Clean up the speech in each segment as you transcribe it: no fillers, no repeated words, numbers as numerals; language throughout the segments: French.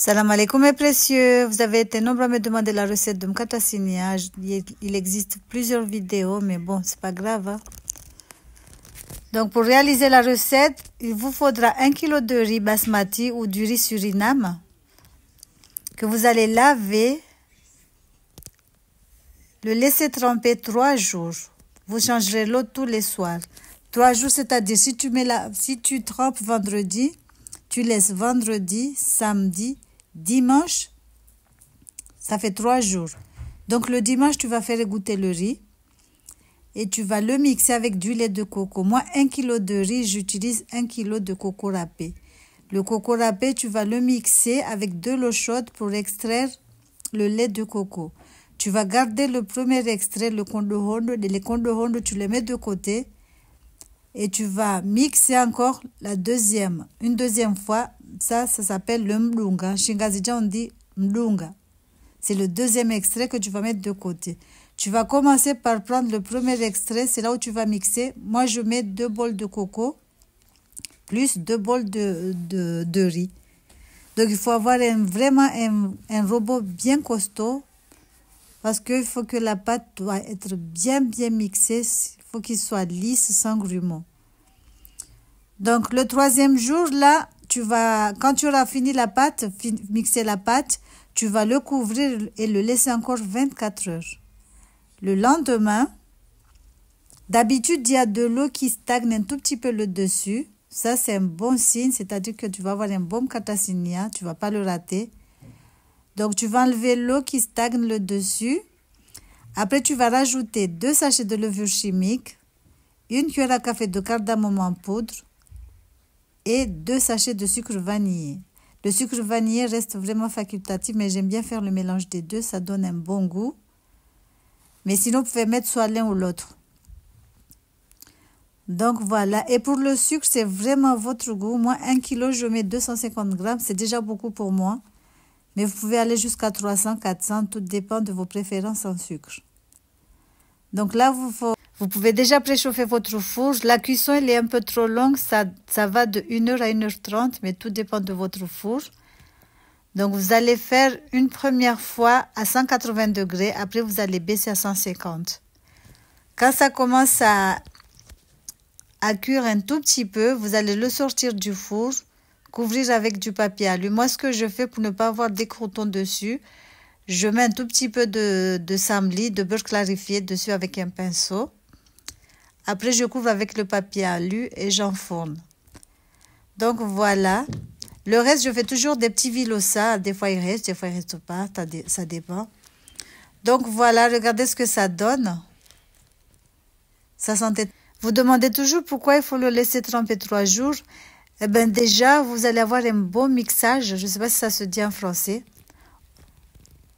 Salam alaikum mes précieux, vous avez été nombreux à me demander la recette de mkata sinia. Il existe plusieurs vidéos, mais bon, c'est pas grave. Hein. Donc pour réaliser la recette, il vous faudra 1 kg de riz basmati ou du riz Suriname que vous allez laver, le laisser tremper 3 jours. Vous changerez l'eau tous les soirs. 3 jours, c'est-à-dire si tu trempes vendredi, tu laisses vendredi, samedi, dimanche, ça fait 3 jours. Donc le dimanche, tu vas faire égoutter le riz et tu vas le mixer avec du lait de coco. Moi, 1 kg de riz, j'utilise 1 kg de coco râpé. Le coco râpé, tu vas le mixer avec de l'eau chaude pour extraire le lait de coco. Tu vas garder le premier extrait, le kondohondo, les kondohondo, tu les mets de côté. Et tu vas mixer encore une deuxième fois. Ça s'appelle le mlunga. Shingazija, on dit mlunga. C'est le deuxième extrait que tu vas mettre de côté. Tu vas commencer par prendre le premier extrait. C'est là où tu vas mixer. Moi, je mets 2 bols de coco plus 2 bols de riz. Donc, il faut avoir vraiment un robot bien costaud. Parce qu'il faut que la pâte doit être bien mixée. Il faut qu'il soit lisse, sans grumeaux. Donc, le 3e jour, là, quand tu auras fini la pâte, mixer la pâte, tu vas le couvrir et le laisser encore 24 heures. Le lendemain, d'habitude, il y a de l'eau qui stagne un tout petit peu le dessus. Ça, c'est un bon signe, c'est-à-dire que tu vas avoir un bon mkata sinia, tu ne vas pas le rater. Donc, tu vas enlever l'eau qui stagne le dessus. Après, tu vas rajouter 2 sachets de levure chimique, 1 cuillère à café de cardamome en poudre et 2 sachets de sucre vanillé. Le sucre vanillé reste vraiment facultatif, mais j'aime bien faire le mélange des deux, ça donne un bon goût. Mais sinon, vous pouvez mettre soit l'un ou l'autre. Donc, voilà. Et pour le sucre, c'est vraiment votre goût. Moi, 1 kg, je mets 250 grammes. C'est déjà beaucoup pour moi. Mais vous pouvez aller jusqu'à 300, 400. Tout dépend de vos préférences en sucre. Donc là, vous pouvez déjà préchauffer votre four. La cuisson, elle est un peu trop longue. Ça va de 1h à 1h30, mais tout dépend de votre four. Donc, vous allez faire une première fois à 180 degrés. Après, vous allez baisser à 150. Quand ça commence à cuire un tout petit peu, vous allez le sortir du four, couvrir avec du papier alu. Moi, ce que je fais pour ne pas avoir des croûtons dessus, je mets un tout petit peu de samli, de beurre clarifié dessus avec un pinceau. Après, je couvre avec le papier alu et j'enfourne. Donc, voilà. Le reste, je fais toujours des petits vilosa. Des fois, il reste pas. Ça dépend. Donc, voilà. Regardez ce que ça donne. Ça sentait... Vous demandez toujours pourquoi il faut le laisser tremper 3 jours. Eh bien, déjà, vous allez avoir un bon mixage. Je ne sais pas si ça se dit en français.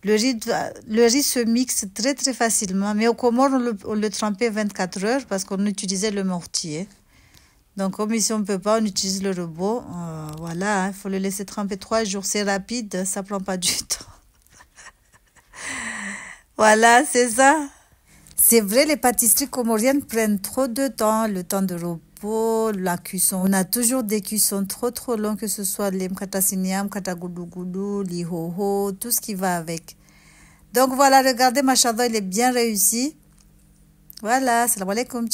Le riz se mixe très facilement, mais au Comores, on le trempait 24 heures parce qu'on utilisait le mortier. Donc, comme ici, on ne peut pas, on utilise le robot. Voilà, il faut le laisser tremper 3 jours. C'est rapide, ça ne prend pas du temps. Voilà, c'est ça. C'est vrai, les pâtisseries comoriennes prennent trop de temps, le temps de repos, la cuisson. On a toujours des cuissons trop longues, que ce soit les mkata sinia, mkata goudou, l'ihoho, tout ce qui va avec. Donc voilà, regardez, machallah, il est bien réussi. Voilà, salam alaikum.